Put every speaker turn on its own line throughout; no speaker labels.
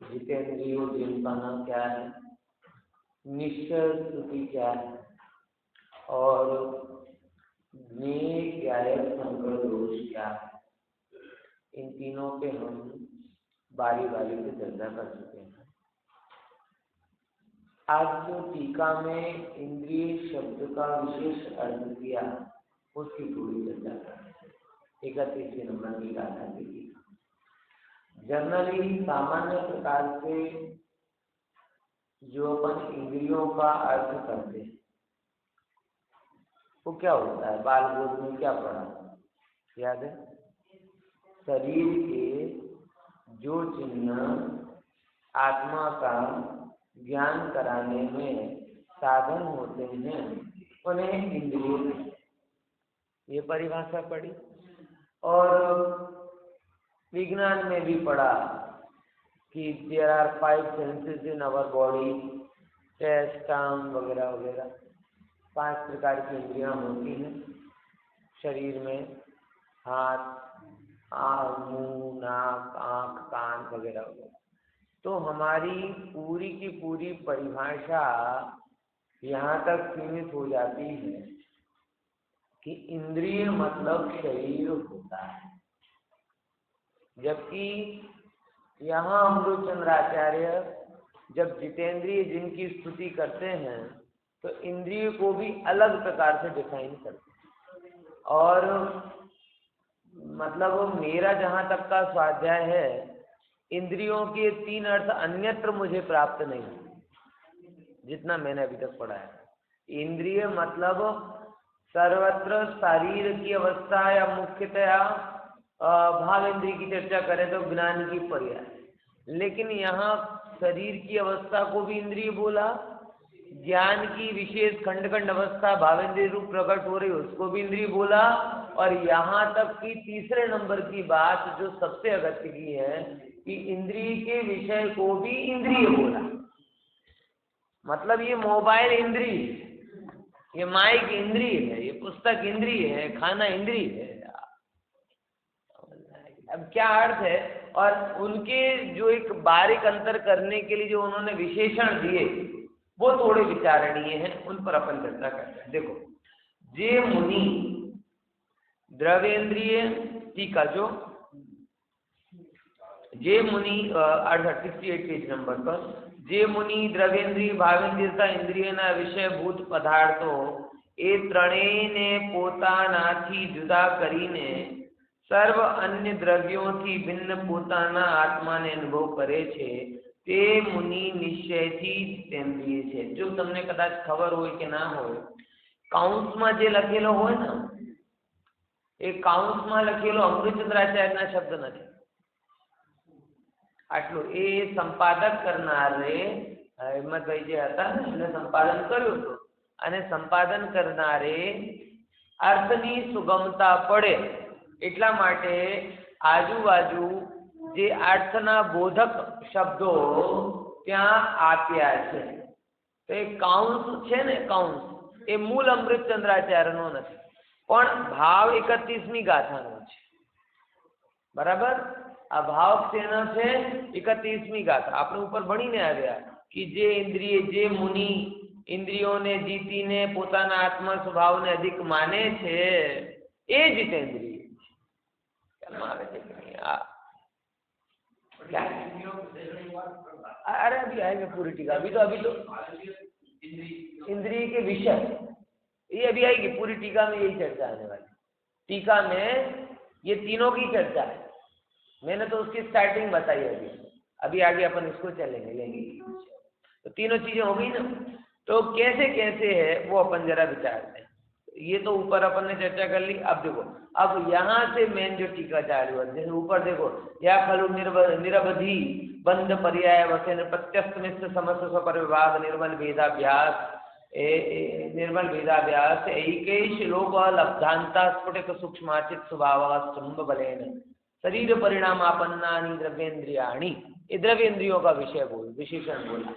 जितेंद्रियो जिनका नाम क्या है, निश्चय स्तुति क्या है, और संकर दोष क्या है, इन तीनों पे हम बारी बारी से चर्चा कर चुके हैं। आज जो टीका में इंद्रिय शब्द का विशेष अर्थ किया उसकी पूरी चर्चा करें। 31 नंबर की गाथा की। जनरली सामान्य प्रकार से जो अपन इंद्रियों का अर्थ करते हैं वो क्या होता है? बाल बोध में क्या पढ़ा याद है? शरीर के जो चिन्ह आत्मा का ज्ञान कराने में साधन होते हैं उन्हें इंद्रिय, ये परिभाषा पढ़ी। और विज्ञान में भी पढ़ा कि there are 5 senses in our body, taste, tongue वगैरह वगैरह, 5 प्रकार की इंद्रियां होती हैं शरीर में, हाथ, मुंह, नाक, आँख, कान वगैरह वगैरह। तो हमारी पूरी की पूरी परिभाषा यहाँ तक सीमित हो जाती है कि इंद्रिय मतलब शरीर होता है, जबकि यहाँ अमृतचंद्राचार्य जब जितेंद्रिय जिनकी स्तुति करते हैं तो इंद्रिय को भी अलग प्रकार से डिफाइन करते हैं। और मतलब मेरा जहाँ तक का स्वाध्याय है, इंद्रियों के 3 अर्थ अन्यत्र मुझे प्राप्त नहीं जितना मैंने अभी तक पढ़ा है। इंद्रिय मतलब सर्वत्र शरीर की अवस्था या मुख्यतया भाव इंद्रिय की चर्चा करें तो ज्ञान की पर्याय, लेकिन यहाँ शरीर की अवस्था को भी इंद्रिय बोला, ज्ञान की विशेष खंड खंड अवस्था भावेंद्रिय रूप प्रकट हो रही उसको भी इंद्रिय बोला, और यहाँ तक कि तीसरे नंबर की बात जो सबसे अगत्य की है कि इंद्रिय के विषय को भी इंद्रिय बोला। मतलब ये मोबाइल इंद्रिय, ये माइक इंद्रिय है, ये पुस्तक इंद्रिय है, खाना इंद्रिय है। अब क्या अर्थ है? और उनके जो एक बारीक अंतर करने के लिए जो उन्होंने विशेषण दिए वो थोड़े विचारणीय हैं, उन पर अपन चर्चा करते हैं। देखो, जे मुनि द्रव्येंद्रिय, टीका जो जे मुनि 68 पेज नंबर पर, जे मुनि द्रव्येंद्रिय भावेंद्रियता इंद्रिय ना विषय भूत पदार्थो ए त्रणेने पोतानाथी जुदा करीने સર્વ અન્ય દ્રવ્યોથી ભિન્ન પોતાના આત્માને અનુભવ કરે છે તે મુનિ નિશ્ચયથી જીતેન્દ્રિય છે। જો તમને કદાચ ખબર હોય કે ના હોય, કાઉન્સમાં જે લખેલો હોય ને એ કાઉન્સમાં લખેલો અમૃતચંદ્રાચાર્યના શબ્દ નથી, આટલું એ સંપાદક કરનારે હિંમતભાઈ જે હતા ને એને સંપાદન કર્યું હતું, અને સંપાદન કરનારે અર્થની સુગમતા પડે એટલા માટે આજુબાજુ જે અર્થના બોધક શબ્દો ત્યાં આપ્યા છે। તો એ કાઉન્સ છે ને, કાઉન્સ એ મૂળ અમૃતચંદ્રાચાર્યનો નથી, પણ ભાવ 31મી ગાથાનો છે। બરાબર? આ ભાવ શેનો છે? 31મી ગાથા આપણે ઉપર ભણીને આવ્યા कि જે ઇન્દ્રિય, જે મુનિ ઇન્દ્રિયોને જીતીને પોતાના આત્મા સ્વભાવને અધિક માને છે એ જીતેન્દ્રિય। अरे अभी आएंगे पूरी टीका, अभी तो इंद्रिय के विषय ये अभी आएगी पूरी टीका में, यही चर्चा आने वाली। टीका में ये तीनों की चर्चा है, मैंने तो उसकी स्टार्टिंग बताई अभी आगे अपन इसको चलेंगे लेंगे। तो तीनों चीजें हो गई ना, तो कैसे कैसे है वो अपन जरा विचारते हैं। ये तो ऊपर अपन ने चर्चा कर ली। अब देखो, अब यहाँ से मेन जो टीका चालू है, जैसे ऊपर देखो, या खलु निरवधि बंध पर्याय वचन प्रत्यस्त मिश्र समस्त स्वपर विभाग निर्मल भेदाभ्यास निर्मल भेदाभ्यास एक श्लोक लब्धांता स्फुटित सूक्ष्माचित स्वभाव स्तंभ बलेन शरीर परिणामापन्नानि द्रव्येन्द्रियाणि, ये द्रव्येन्द्रियों का विषय बोल विशेषण बोला।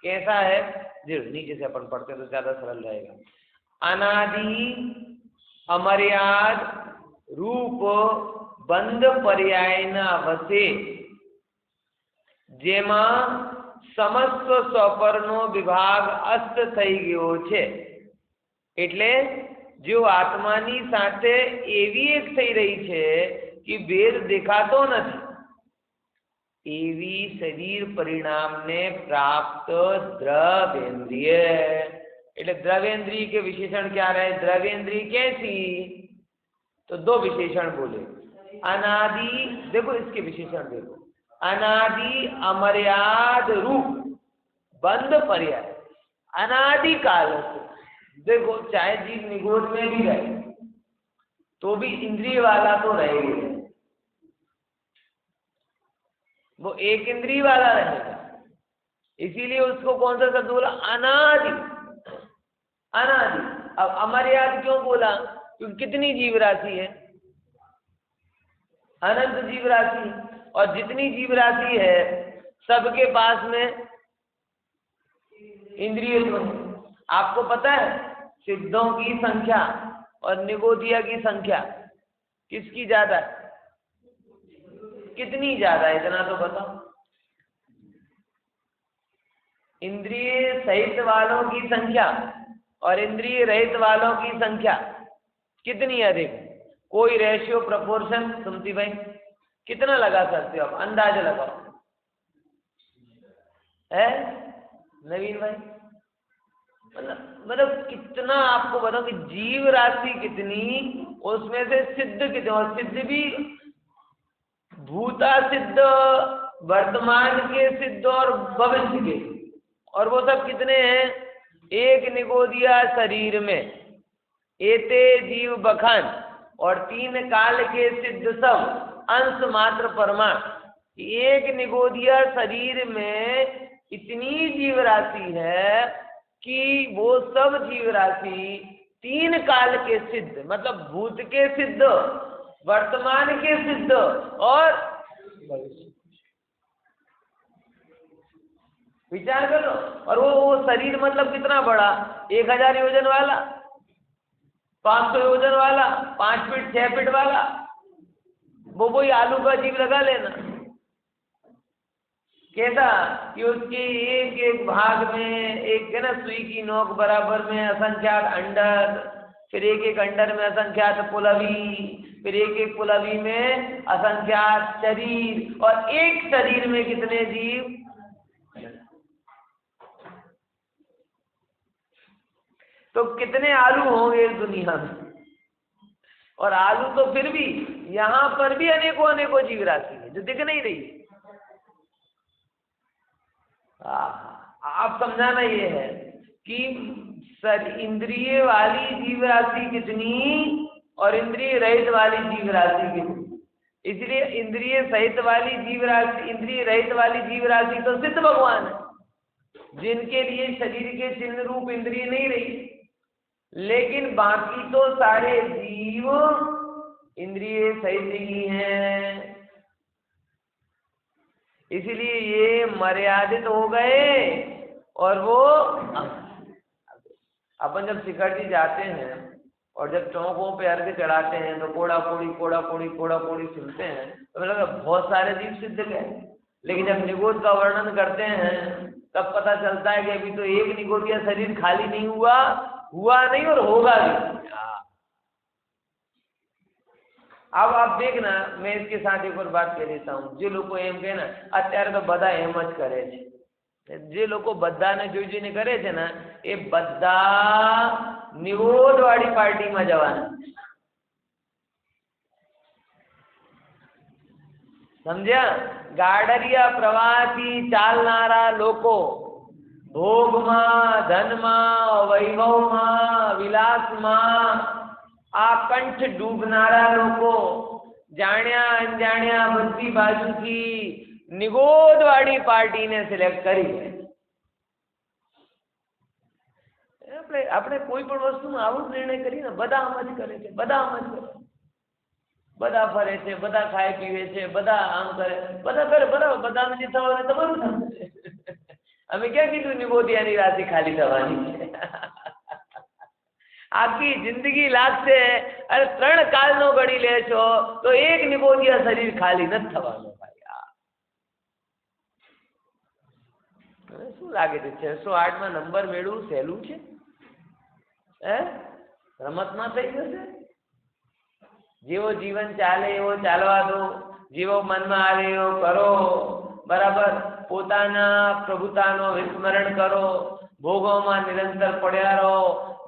कैसा है? नीचे से अपन पढ़ते तो ज्यादा सरल रहेगा। अनादि अमर्याद રૂપ બંધ પર્યાયના વસે જેમાં સમસ્ત સ્વપરનો વિભાગ અસ્ત થઈ ગયો છે, એટલે જો આત્માની સાથે એવી એક થઈ રહી છે કે ભેદ દેખાતો નથી, એવી શરીર પરિણામને પ્રાપ્ત द्रव्येंद्रिय। એટલે द्रव्येंद्रिय के विशेषण क्या रहे? द्रव्येंद्रिय कैसी? तो दो विशेषण बोले, अनादि, देखो इसके विशेषण देखो, अनादि अमर्याद रूप बंद पर्याय, अनादि काल से। देखो चाहे जीव निगोद में भी रहे तो भी इंद्रिय वाला तो रहेगा, वो एक इंद्रिय वाला रहेगा, इसीलिए उसको कौन सा शब्द बोला? अनादि। अनादि। अब अमर्याद क्यों बोला? क्योंकि कितनी जीव राशि है? अनंत जीव राशि, और जितनी जीव राशि है सबके पास में इंद्रिय तो है। आपको पता है सिद्धों की संख्या और निगोदिया की संख्या किसकी ज्यादा है? कितनी ज्यादा है इतना तो बताओ। इंद्रिय सहित वालों की संख्या और इंद्रिय रहित वालों की संख्या कितनी अधिक? कोई रेशियो प्रोपोर्शन सुमति भाई कितना लगा सकते हो आप? अंदाजा लगाओ। है नवीन भाई? मतलब कितना आपको बताओ कि जीव राशि कितनी, उसमें से सिद्ध कितने, और सिद्ध भी भूता सिद्ध, वर्तमान के सिद्ध और भविष्य के, और वो सब कितने हैं? एक निगोदिया शरीर में एते जीव बखान और 3 काल के सिद्ध सब अंश मात्र परमाण। एक निगोदिया शरीर में इतनी जीव राशि है कि वो सब जीव राशि 3 काल के सिद्ध, मतलब भूत के सिद्ध, वर्तमान के सिद्ध और भविष्य। विचार करो। और वो शरीर मतलब कितना बड़ा? 1000 योजन वाला, 500 योजन वाला, 5 फीट 6 फीट वाला, वो कोई आलू का जीव लगा लेना। कैसा कि उसके एक एक भाग में एक है ना सुई की नोक बराबर में असंख्यात अंडर, फिर एक एक अंडर में असंख्यात पुलवी, फिर एक एक पुलवी में असंख्यात शरीर, और एक शरीर में कितने जीव? तो कितने आलू होंगे इस दुनिया में? और आलू तो फिर भी यहाँ पर भी अनेकों अनेकों जीव राशि है जो दिख नहीं रही। आप समझाना ये है कि इंद्रिय वाली जीव राशि कितनी और इंद्रिय रहित वाली जीव राशि कितनी। इसलिए इंद्रिय सहित वाली जीव राशि, इंद्रिय रहित वाली जीव राशि तो सिद्ध भगवान है, जिनके लिए शरीर के चिन्ह रूप इंद्रिय नहीं रही, लेकिन बाकी तो सारे जीव इंद्रिय सहित ही हैं। इसलिए ये मर्यादित हो गए। और वो अपन जब शिखर जाते हैं और जब चौकों पे अर्घ चढ़ाते हैं तो कोड़ा कोड़ी सुनते हैं तो मतलब बहुत सारे जीव सिद्ध गए, लेकिन जब निगोद का वर्णन करते हैं तब पता चलता है कि अभी तो एक निगोदिया शरीर खाली नहीं हुआ नहीं और होगा भी। अब आप देखना, मैं इसके साथ एक और बात कह देता हूँ। જે લોકો એમ કહે ને અત્યારે તો બધા એમ જ કરે છે, જે લોકો બધાને જોઈને કરે છે ને એ બધા નિરોધ વાળી પાર્ટીમાં જવાના, સમજ્યા? ગાડરિયા પ્રવાસી ચાલનારા લોકો ભોગમાં, ધનમાં, વૈભવમાં, વિલાસમાં આ કંઠ ડૂબનારા લોકો જાણ્યા અણજાણ્યા બધી બાજુથી નિગોદવાળી પાર્ટીને સિલેક્ટ કરી છે। આપણે કોઈ પણ વસ્તુમાં આવો નિર્ણય કરીને બધા આમ જ કરે છે, બધા આમ જ કરે, બધા ફરે છે, બધા ખાય પીવે છે, બધા આમ કરે, બધા કરે બરાબર, બધાને જે થવાનું તમારું થશે। અમે ક્યાં કીધું નિગોદિયાની રાશિ ખાલી થવાની છે? आखी जिंदगी लागશે अरे 3 કાળનો ગણી લેશો તો એક નિબોધિયા શરીર ખાલી નથી થવાનું ભાઈ। શું લાગે છે 608 માં નંબર મેળવું સહેલું છે? રમતમાં થઈ જશે? જેવો જીવન ચાલે એવો ચાલવા દો, જેવો મનમાં આવે એવો કરો, બરાબર। પોતાના પ્રભુતાનો વિસ્મરણ કરો, ભોગોમાં નિરંતર પડ્યા રહો,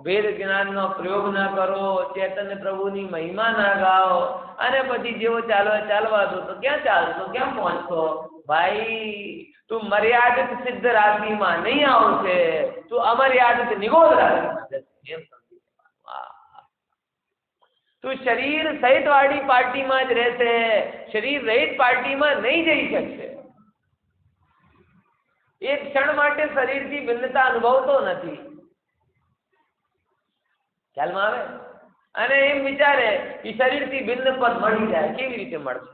વેદ જ્ઞાનનો પ્રયોગ ના કરો, ચૈતન્ય પ્રભુની મહિમા ના ગાઓ અને પછી જેવો ચાલવા દો। તો ક્યાં ચાલશો, ક્યાં પહોંચશો ભાઈ? તું મર્યાદિત સિદ્ધ રાશિમાં નહીં આવશે, તું અમર્યાદિત નિગોદ રાશિમાં જશે। તું શરીર સહિત વાળી પાર્ટીમાં જ રહેશે, શરીર રહિત પાર્ટીમાં નહીં જઈ શકશે। એક ક્ષણ માટે શરીરથી ભિન્નતા અનુભવતો નથી, ખ્યાલમાં આવે? અને એમ વિચારે કે શરીરથી ભિન્ન પદ મળી જાય, કેવી રીતે મળશે?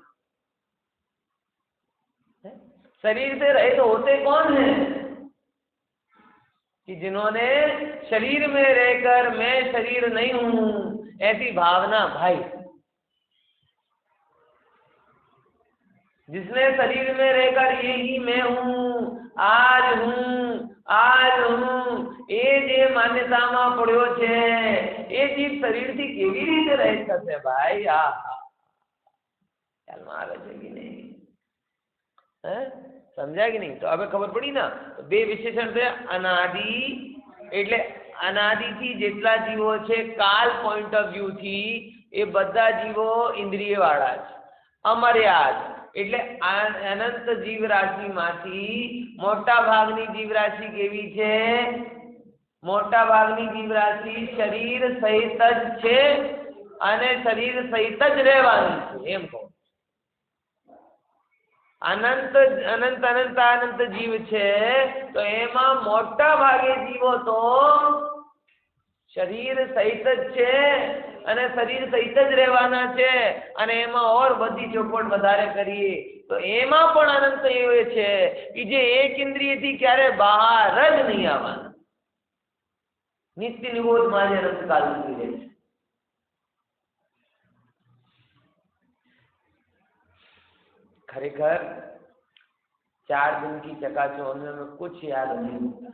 शरीर से रहित होते कौन है? कि जिन्होंने शरीर में रहकर मैं शरीर नहीं हूं ऐसी भावना भाई, जिसने शरीर में रहकर ये ही मैं हूं, आज हूं એ જે માન્યતામાં પડ્યો છે એ જીવ શરીરથી કેવી રીતે રહી શકશે ભાઈ? ખ્યાલમાં આવે છે કે નહીં? समझा कि नहीं? तो अब खबर पड़ी ना? तो बे विशेषण से अनादि એટલે અનાદિથી જેટલા જીવો છે કાલ પોઈન્ટ ઓફ વ્યૂ થી એ બધા જીવો ઇન્દ્રિય વાળા છે। અમર્યાદ એટલે અનંત જીવ રાશિમાંથી મોટા ભાગની જીવ રાશિ કેવી છે? મોટા ભાગની જીવ રાશિ શરીર સહિત જ છે અને શરીર સહિત જ રહેવાની છે એમ કહો। अनंत अनंत अनंत अनंत जीव छे तो एमा मोटा भागे जीवो तो शरीर सहित ज छे अने शरीर सहित ज रहेवाना छे अने एमा और बधी चौपट वधारे करीए तो एमा पण अनंत एवे छे कि जे एक इंद्रिय थी क्यारे बहार ज नहीं आववाना, नित्य निबोध मां ज अनंत काल सुधी रहे छे। खरेखर 4 दिन की चकाचौंध में हमें कुछ याद नहीं होता,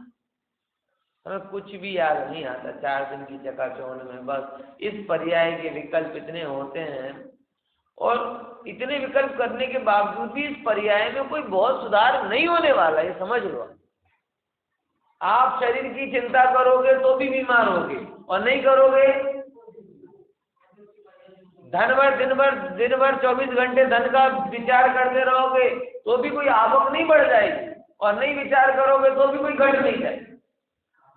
हमें कुछ भी याद नहीं आता 4 दिन की चकाचौंध में। बस इस पर्याय के विकल्प इतने होते हैं और इतने विकल्प करने के बावजूद भी इस पर्याय में कोई बहुत सुधार नहीं होने वाला, ये समझ लो। आप शरीर की चिंता करोगे तो भी बीमार होगे और नहीं करोगे दिन भर 24 घंटे धन का विचार करते रहोगे तो भी कोई आवक नहीं बढ़ जाएगी और नहीं विचार करोगे तो भी कोई घट नहीं जाएगी।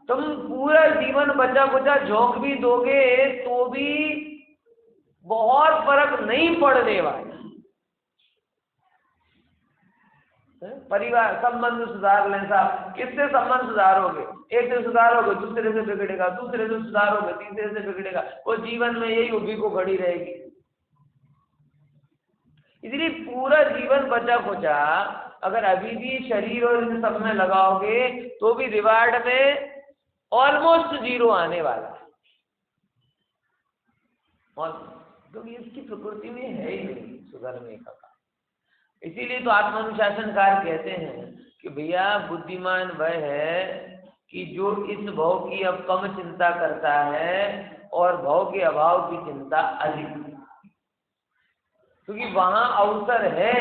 तुम पूरा जीवन बचा कुचा झोंक भी दोगे तो भी बहुत फर्क नहीं पड़ने वाला। परिवार संबंध सुधार लें साहब, किससे संबंध सुधारोगे? एक से सुधारोगे दूसरे से बिगड़ेगा, दूसरे से सुधारोगे तीसरे से बिगड़ेगा, वो जीवन में यही उभी को खड़ी रहेगी। इसलिए पूरा जीवन बचा खुचा अगर अभी भी शरीर और इन सब में लगाओगे तो भी रिवार्ड में ऑलमोस्ट 0 आने वाला है, क्योंकि इसकी प्रकृति में है ही नहीं सुधरने का। इसीलिए तो आत्मानुशासनकार कहते हैं कि भैया बुद्धिमान वह है कि जो इस भव की अब कम चिंता करता है और भव के अभाव की चिंता अधिक, क्योंकि वहां अवसर है,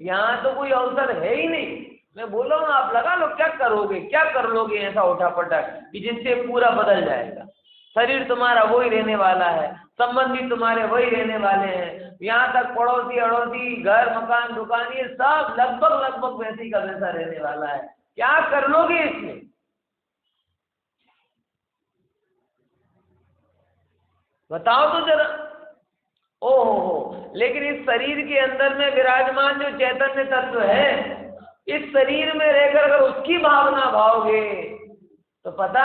यहाँ तो कोई अवसर है ही नहीं। मैं बोल रहा हूँ आप लगा लो, क्या करोगे, क्या कर लोगे ऐसा उठा पटक कि जिससे पूरा बदल जाएगा। शरीर तुम्हारा वही रहने वाला है, संबंधी तुम्हारे वही रहने वाले हैं, यहाँ तक पड़ोसी अड़ोसी घर मकान दुकान ये सब लगभग वैसे का वैसा रहने वाला है। क्या कर लोगे इसमें? बताओ तो जरा। ओहो, लेकिन इस शरीर के अंदर में विराजमान जो चैतन्य तत्व है, इस शरीर में रहकर अगर उसकी भावना भाओगे तो पता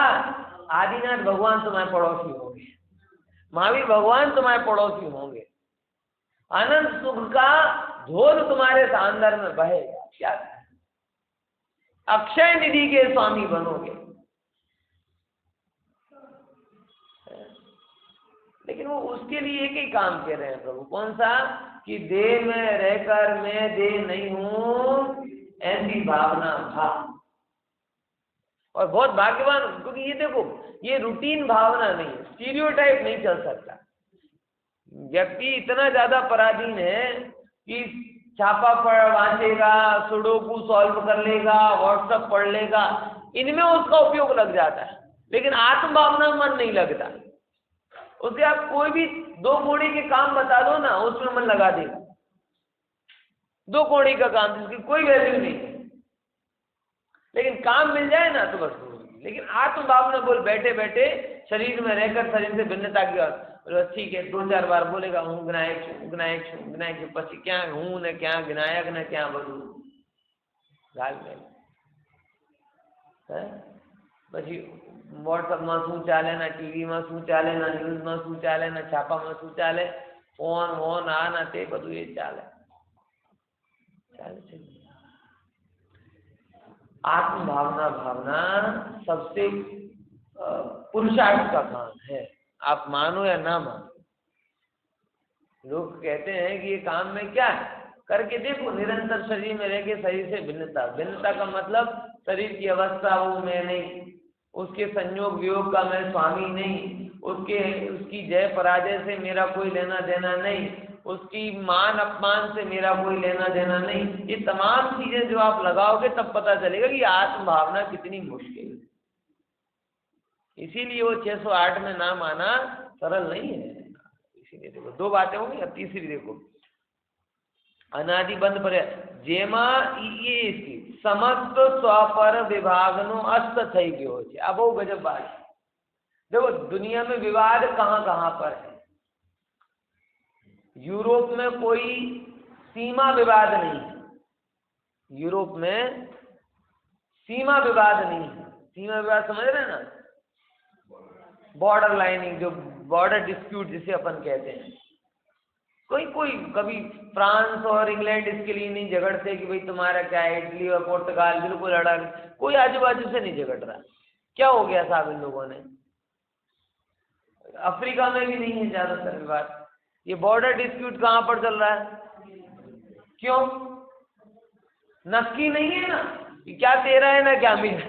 आदिनाथ भगवान तुम्हारे पड़ोसी होंगे, महावीर भगवान तुम्हारे पड़ोसी होंगे, अनंत सुख का धोध तुम्हारे अंदर में बहेगा। क्या अक्षय निधि के स्वामी बनोगे। लेकिन वो उसके लिए एक ही काम कह रहे हैं प्रभु, कौन सा? कि देह में रहकर मैं देह नहीं हूं, ऐसी भावना भा। और बहुत भाग्यवान, क्योंकि ये देखो ये रूटीन भावना नहीं है, स्टीरियोटाइप नहीं चल सकता। व्यक्ति इतना ज्यादा पराधीन है कि छापा पढ़ वांचेगा, सुडोकू सॉल्व कर लेगा, व्हाट्सएप पढ़ लेगा, इनमें उसका उपयोग लग जाता है, लेकिन आत्म भावना मन नहीं लगता। उसे आप कोई भी 2 कौड़ी के काम बता दो ना, उसमें मन लगा देगा। 2 कौड़ी का काम जिसकी कोई वैल्यू नहीं है, लेकिन काम मिल जाए ना तो बस। लेकिन आत्म भावना बोल बैठे बैठे शरीर में रहकर शरीर से भिन्नता की बात, ठीक है 2-4 बार बोलेगा हूँ ज्ञायक छू, ज्ञायक छू, ज्ञायक छू, પછી क्या हूँ ने क्या ज्ञायक ने क्या બધું ગાલ ગઈ है। પછી વોટ્સઅપમાં શું ચાલે ને, ટીવીમાં શું ચાલે ને, ન્યૂઝમાં શું ચાલે ને, છાપામાં શું ચાલે, ફોન વોન આ ના તે બધું એ ચાલે છે। आत्म भावना भावना सबसे पुरुषार्थ का काम है, आप मानो या ना मानो। लोग कहते हैं कि ये काम में क्या है, करके देखो, निरंतर शरीर में रह के शरीर से भिन्नता। भिन्नता का मतलब शरीर की अवस्था वो मैं नहीं, उसके संयोग वियोग का मैं स्वामी नहीं, उसकी जय पराजय से मेरा कोई लेना देना नहीं, उसकी मान अपमान से मेरा कोई लेना देना नहीं। ये तमाम चीजें जो आप लगाओगे तब पता चलेगा कि आत्म भावना कितनी मुश्किल है। इसीलिए वो 608 में नाम आना सरल नहीं है। इसीलिए देखो 2 बातें होंगी, अब तीसरी देखो, अनादि बंद पर जेमा ये इसकी समस्त स्वपर विभाग नो अस्त થઈ ગયો છે। આ બહુ ગજબ बात है। देखो दुनिया में विवाद कहाँ कहाँ पर है। यूरोप में कोई सीमा विवाद नहीं है, यूरोप में सीमा विवाद नहीं है। सीमा विवाद समझ रहे हैं ना, बॉर्डर लाइनिंग, जो बॉर्डर डिस्प्यूट जिसे अपन कहते हैं। कोई कभी फ्रांस और इंग्लैंड इसके लिए नहीं झगड़ते कि भाई तुम्हारा क्या है, इटली और पुर्तगाल बिल्कुल लड़ा, कोई आजू बाजू से नहीं झगड़ रहा। क्या हो गया साहब इन लोगों ने? अफ्रीका में भी नहीं है ज्यादातर विवाद। ये बॉर्डर डिस्प्यूट कहाँ पर चल रहा है? क्यों? नक्की नहीं है ना कि क्या तेरा है ना क्या मेरा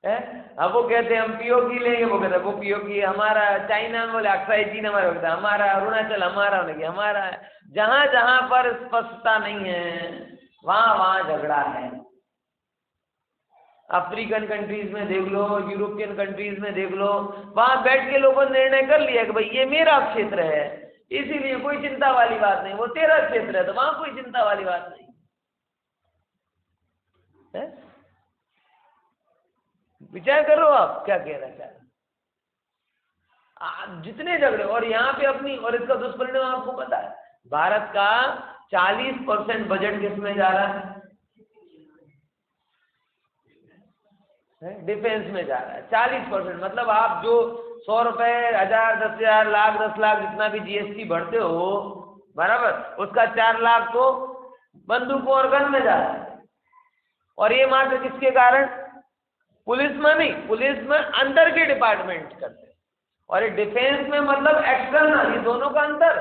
है। अब वो कहते हैं हम पीओकी लेंगे, वो कहते हैं वो पीओकी हमारा, चाइना में बोले अक्साई चीन हमारा, होता है हमारा, अरुणाचल हमारा, नहीं हमारा। जहां जहां पर स्पष्टता नहीं है वहां वहां झगड़ा है। अफ्रीकन कंट्रीज में देख लो, यूरोपियन कंट्रीज में देख लो, वहां बैठ के लोगों ने निर्णय कर लिया कि भाई ये मेरा क्षेत्र है, इसीलिए कोई चिंता वाली बात नहीं। वो तेरा क्षेत्र है तो वहां कोई चिंता वाली बात नहीं है। विचार करो आप क्या कह रहे हैं। जितने झगड़े, और यहाँ पे अपनी, और इसका दुष्परिणाम आपको पता है, भारत का 40% बजट किसमें जा रहा है? डिफेंस में जा रहा है 40%। मतलब आप जो 100 रुपए, 1000, 10,000, लाख, 10 लाख जितना भी जीएसटी भरते हो, बराबर, उसका 4 लाख तो बंदूकों और गन में जा रहा है। और ये मात्र किसके कारण? पुलिस में नहीं, पुलिस में अंदर के डिपार्टमेंट करते हैं, और ये डिफेंस में मतलब एक्सटर्नल, ये दोनों का अंतर।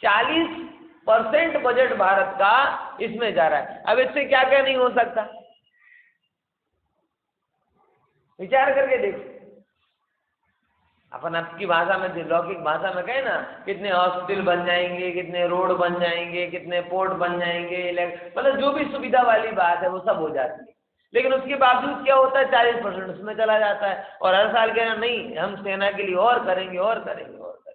40% बजट भारत का इसमें जा रहा है। अब इससे क्या क्या नहीं हो सकता, विचार करके देखो। अपन आपकी भाषा में, लौकिक भाषा में कहे ना, कितने हॉस्पिटल बन जाएंगे, कितने रोड बन जाएंगे, कितने पोर्ट बन जाएंगे, मतलब जो भी सुविधा वाली बात है वो सब हो जाती है। लेकिन उसके बावजूद क्या होता है? 40% उसमें चला जाता है। और हर साल कहना नहीं हम सेना के लिए और करेंगे और करेंगे और करेंगे।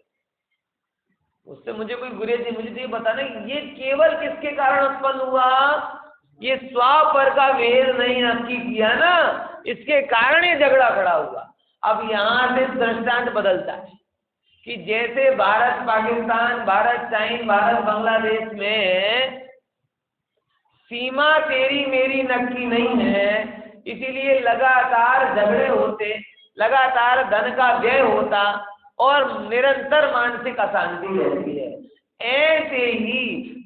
उससे मुझे कोई गुरेज नहीं, मुझे तो ये बताना ये केवल किसके कारण उत्पन्न हुआ? ये स्वापर का भेद नहीं नक्की किया ना, इसके कारण ये झगड़ा खड़ा हुआ। अब यहाँ से दृष्टांत बदलता है कि जैसे भारत पाकिस्तान, भारत चाइन, भारत बांग्लादेश में सीमा तेरी मेरी नक्की नहीं है, इसीलिए लगातार झगड़े होते, लगातार धन का व्यय होता और निरंतर मानसिक अशांति रहती है। ऐसे ही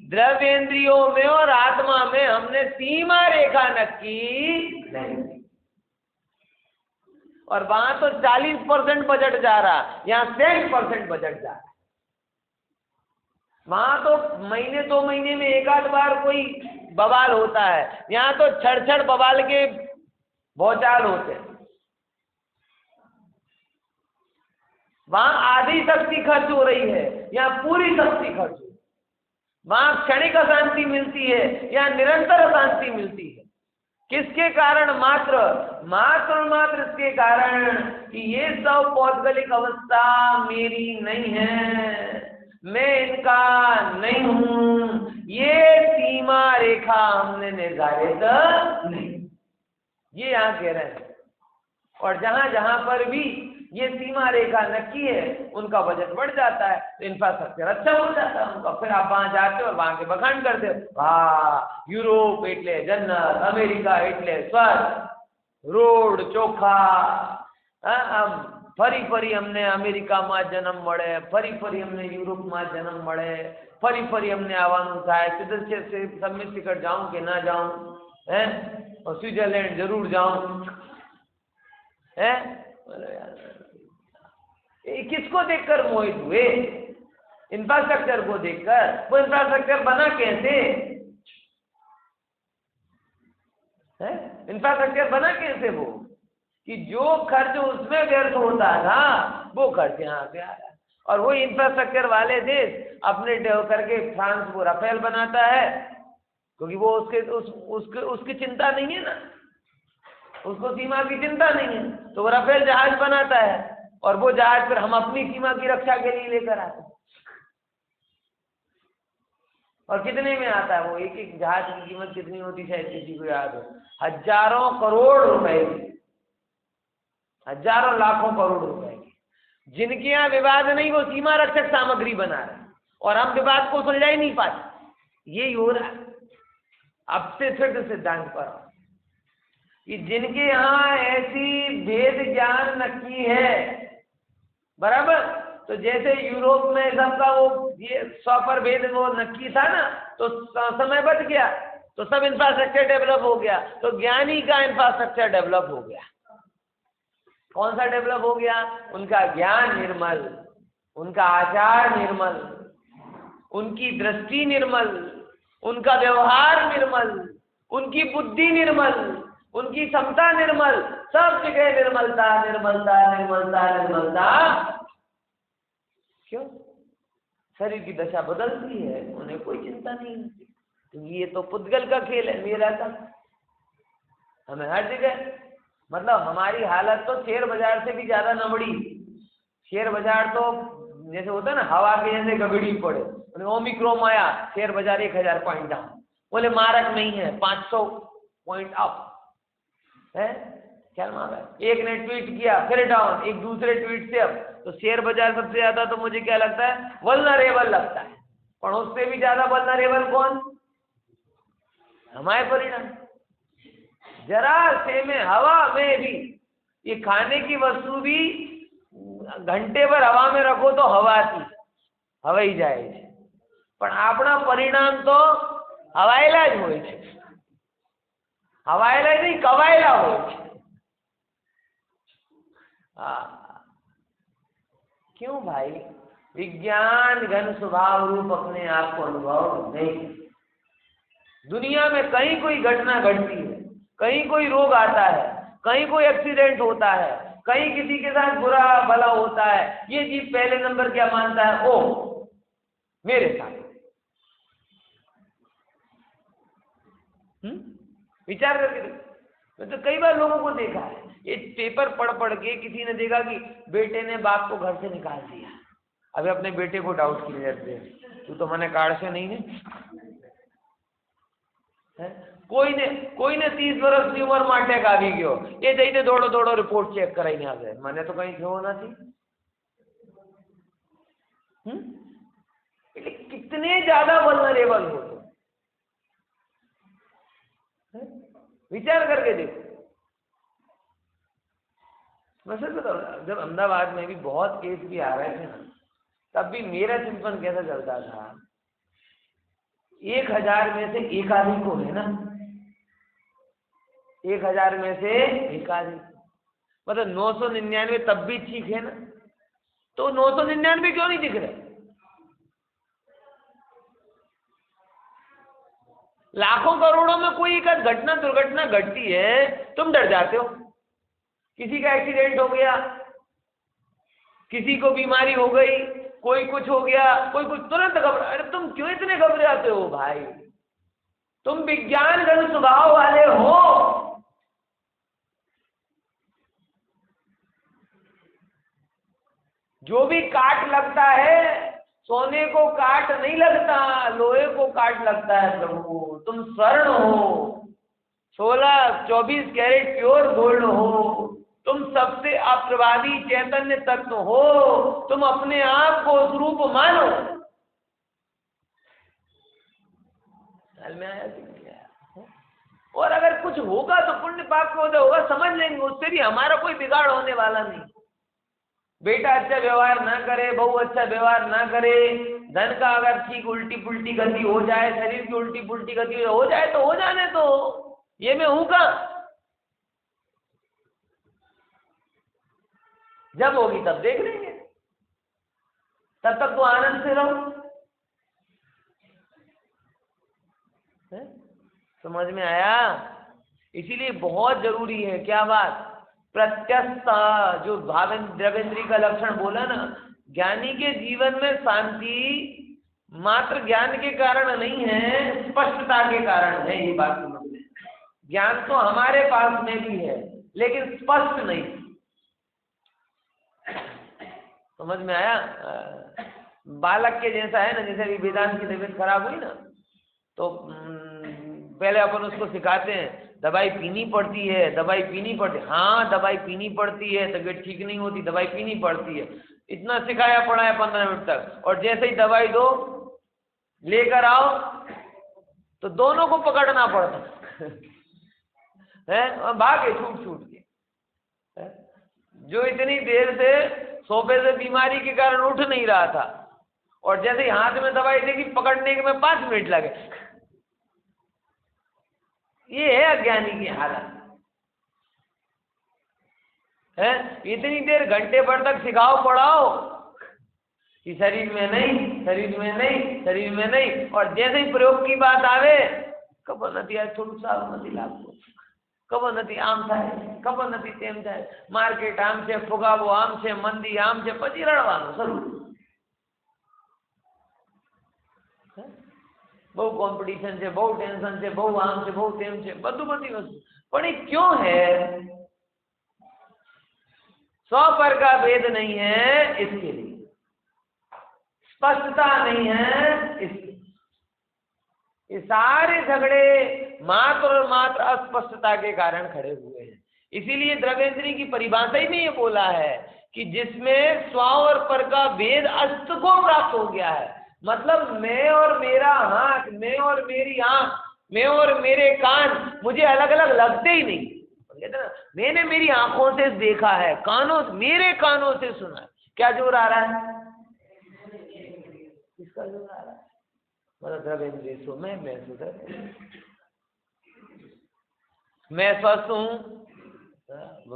द्रव्येंद्रियों में और आत्मा में हमने सीमा रेखा नक्की नहीं। और वहां तो 40% बजट जा रहा, यहाँ 60% बजट जा रहा है। वहां तो महीने 2 महीने में एक आध बार कोई बवाल होता है, यहाँ तो छड़ बवाल के भौचाल होते हैं। वहां आधी शक्ति खर्च हो रही है, यहाँ पूरी शक्ति खर्च हो रही है। वहां क्षणिक अशांति मिलती है, यहाँ निरंतर अशांति मिलती है। किसके कारण? मात्र इसके कारण कि ये सब पौद्गलिक अवस्था मेरी नहीं है, मैं इनका नहीं हूं, ये सीमा रेखा हमने निर्धारित नहीं, ये यहाँ कह रहे हैं। और जहां जहां पर भी ये सीमा रेखा नक्की है उनका बजट बढ़ जाता है, तो इंफ्रास्ट्रक्चर अच्छा हो जाता है उनका। फिर आप वहां जाते हो और वहां के बखान करते हो, वाह यूरोप एटले जन्नत, अमेरिका एटले स्वर्ग, रोड चोखा, फरी अમને અમેરિકામાં જન્મ મળે, ફરી અમને યુરોપમાં જન્મ મળે, ફરી અમને આવવાનું થાય, સદસ્ય સમિત ટિકટ જાऊं કે ના જાऊं, हैं, और स्विट्जरलैंड जरूर जाऊं, हैं। किसको देखकर मोहित हुए? इंफ्रास्ट्रक्चर को देखकर। वो इंफ्रास्ट्रक्चर बना कैसे है? इंफ्रास्ट्रक्चर बना कैसे? वो कि जो खर्च उसमें व्यर्थ होता था वो खर्च यहाँ पे आ रहा है। और वो इंफ्रास्ट्रक्चर वाले देश अपने करके फ्रांस वो राफेल बनाता है, क्योंकि वो उसकी चिंता नहीं है ना, उसको सीमा की चिंता नहीं है, तो वो राफेल जहाज बनाता है और वो जहाज फिर हम अपनी सीमा की रक्षा के लिए लेकर आते हैं। और कितने में आता है वो? एक जहाज की कीमत कितनी होती शायद किसी को याद हो? हजारों करोड़ रुपए की, हजारों लाखों करोड़ रुपए की। जिनके यहाँ विवाद नहीं वो सीमा रक्षक सामग्री बना रहे हैं और हम विवाद को सुलझा ही नहीं पाते। यही हो रहा है। अब से फिर सिद्धांत पर कि जिनके यहाँ ऐसी भेद ज्ञान नक्की है, बराबर, तो जैसे यूरोप में सबका वो ये 100 भेद वो नक्की था ना, तो समय बच गया, तो सब इंफ्रास्ट्रक्चर डेवलप हो गया, तो ज्ञानी का इंफ्रास्ट्रक्चर डेवलप हो गया। कौन सा डेवलप हो गया? उनका ज्ञान निर्मल, उनका आचार निर्मल, उनकी दृष्टि निर्मल, उनका व्यवहार निर्मल, उनकी बुद्धि निर्मल, उनकी क्षमता निर्मल, सब जगह निर्मलता निर्मलता निर्मलता निर्मलता। क्यों? शरीर की दशा बदलती है, उन्हें कोई चिंता नहीं होती, क्योंकि ये तो पुद्गल का खेल है, मेरा का। हमें हर जगह मतलब हमारी हालत तो शेयर बाजार से भी ज्यादा नबड़ी। शेयर बाजार तो जैसे होता है ना, हवा के जैसे गगड़ी पड़े। ओमिक्रॉन आया, शेयर बाजार 1000 पॉइंट डाउन, बोले मारक नहीं है, 500 पॉइंट अप है। क्या नाम है? एक ने ट्वीट किया फिर डाउन, एक दूसरे ट्वीट से अब तो शेयर बाजार सबसे ज्यादा तो मुझे क्या लगता है, वल्नरेबल लगता है। पर उससे भी ज्यादा वल्नरेबल कौन? हमारे परिणाम। जरा से में हवा में भी, ये खाने की वस्तु भी घंटे भर हवा में रखो तो हवाई जाए છે, પણ આપણા પરિણામ તો હવાયેલા જ હોય છે। હવાયેલા નહીં, કવાયેલા હોય છે। क्यों भाई? विज्ञान घन स्वभाव रूप अपने आप को अनुभव नहीं। दुनिया में कहीं कोई घटना घटती है, कहीं कोई रोग आता है, कहीं कोई एक्सीडेंट होता है, कहीं किसी के साथ बुरा भला होता है, ये जीव पहले नंबर क्या मानता है? ओ मेरे साथ। विचार करके देखो। मैं तो कई बार लोगों को देखा है, ये पेपर पढ़ के किसी ने देखा कि बेटे ने बाप को घर से निकाल दिया। अभी अपने बेटे को डाउट क्लियर दे, तू तो मैंने कार्ड से नहीं है। कोई ने 30 वर्ष की उम्र में अटैक आ गयो, ये जईने दौड़ो रिपोर्ट चेक कराई आवे, मैंने तो कहीं थयो नहीं। कितने ज्यादा वल्नरेबल हो तो विचार करके देखो। वैसे बताओ, जब अहमदाबाद में भी बहुत केस भी आ रहे थे ना, तब भी मेरा चिंतन कैसा चलता था, 1000 में से एक आदमी को है ना, 1000 में से एक आदमी। मतलब 999 तब भी ठीक है ना, तो 999 क्यों नहीं दिख रहे? लाखों करोड़ों में कोई एक घटना दुर्घटना घटती है, तुम डर जाते हो। किसी का एक्सीडेंट हो गया, किसी को बीमारी हो गई, कोई कुछ हो गया, कोई कुछ, तुरंत घबरा। अरे तुम क्यों इतने घबराते हो भाई? तुम विज्ञान गण स्वभाव वाले हो। जो भी काट लगता है, सोने को काट नहीं लगता, लोहे को काट लगता है प्रभु। तुम स्वर्ण हो, 16-24 कैरेट प्योर गोल्ड हो, तुम सबसे अप्रवादी चैतन्य तत्व हो, तुम अपने आप को स्वरूप मानो। में आया कि नहीं आया? और अगर कुछ होगा तो पुण्य पाप को होगा, समझ लेंगे, उससे भी हमारा कोई बिगाड़ होने वाला नहीं। बेटा अच्छा व्यवहार ना करे, बहू अच्छा व्यवहार ना करे, धन का अगर ठीक उल्टी पुल्टी गति हो जाए, शरीर की उल्टी पुल्टी गति हो जाए तो हो जाने दो, ये मैं हूं का? जब होगी तब देख लेंगे, तब तक तो आनंद से रहो। समझ में आया? इसीलिए बहुत जरूरी है क्या बात? प्रत्यस्ता, जो द्रवेंद्री का लक्षण बोला ना, ज्ञानी के जीवन में शांति मात्र ज्ञान के कारण नहीं है, स्पष्टता के कारण है। ये बात समझ में, ज्ञान तो हमारे पास में भी है लेकिन स्पष्ट नहीं। समझ में आया? बालक के जैसा है ना, जैसे अभी वेदांत की तबीयत खराब हुई ना, तो पहले अपन उसको सिखाते हैं दवाई पीनी पड़ती है, दवाई पीनी पड़ती है। हाँ दवाई पीनी पड़ती है, तबीयत ठीक नहीं होती, दवाई पीनी पड़ती है, इतना सिखाया पड़ा है 15 मिनट तक। और जैसे ही दवाई दो, लेकर आओ, तो दोनों को पकड़ना पड़ता है, भागे छूट छूट के। जो इतनी देर से सोफे से बीमारी के कारण उठ नहीं रहा था, और जैसे ही हाथ में दवाई देखी, पकड़ने के में 5 मिनट लगे। ये है अज्ञानी की हालत है। इतनी देर घंटे भर तक सिखाओ पढ़ाओ कि शरीर में नहीं, शरीर में नहीं, शरीर में नहीं, और जैसे ही प्रयोग की बात आवे, कब नती आज थोड़ा सा नती लागू, कब नती आम थाय, कब नती तेम थाय, मार्केट आम छे, फुगाવો आम छे, मंदी आम छे, પછી રડવાનું શરૂ। बहु कॉम्पिटिशन है, बहु टेंशन है, बहु आम है, बहु तेम है, બધું બધી वस्तु। पर ये क्यों है? 100 पर का भेद नहीं है इसके लिए, स्पष्टता नहीं है इसके। ये सारे झगड़े मात्र और मात्र अस्पष्टता के कारण खड़े हुए हैं। इसीलिए द्रव्येंद्री की परिभाषा ही में ये बोला है कि जिसमें स्व और पर का भेद अस्त को प्राप्त हो गया है। मतलब मैं और मेरा हाथ, मैं और मेरी आंख, मैं और मेरे कान मुझे अलग अलग लगते ही नहीं। कहते ना, मैंने मेरी आंखों से देखा है, कानों, मेरे कानों से सुना है। क्या जोर आ रहा है? किसका जोर आ रहा है? मतलब द्रव्येंद्रिय सो मैं सुधर, मैं स्वस्थ हूँ।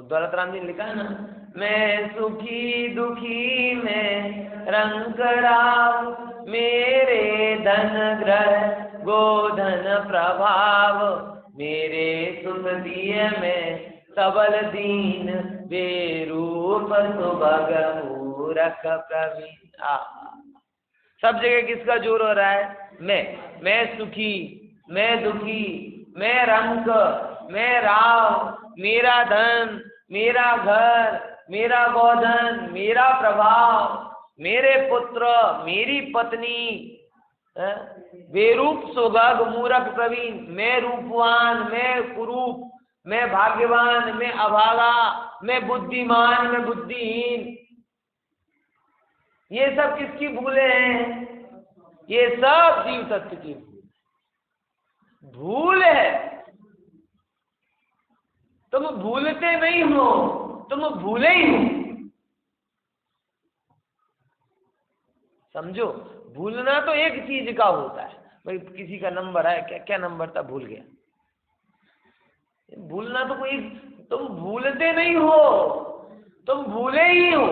दौलतराम जी ने लिखा है ना, मैं सुखी दुखी में रंग राव, मेरे धन ग्रह गोधन प्रभाव, मेरे सुख दिए में सबल दीन, बेरूप सुभग मूरख प्रवीण। सब जगह किसका जोर हो रहा है? मैं सुखी, मैं दुखी, मैं रंक, मैं राव, मेरा धन, मेरा घर, मेरा गोधन, मेरा प्रभाव, मेरे पुत्र, मेरी पत्नी, बेरूप सुगग मूरख प्रवीण, मैं रूपवान, मैं कुरूप, मैं भाग्यवान, मैं अभागा, मैं बुद्धिमान, मैं बुद्धिहीन। ये सब किसकी भूले हैं? ये सब जीव तत्व की भूल है। तुम भूलते नहीं हो, तुम भूले ही हो। समझो, भूलना तो एक चीज का होता है। भाई किसी का नंबर है, क्या क्या नंबर था, भूल गया। भूलना तो कोई तुम भूलते नहीं हो, तुम भूले ही हो।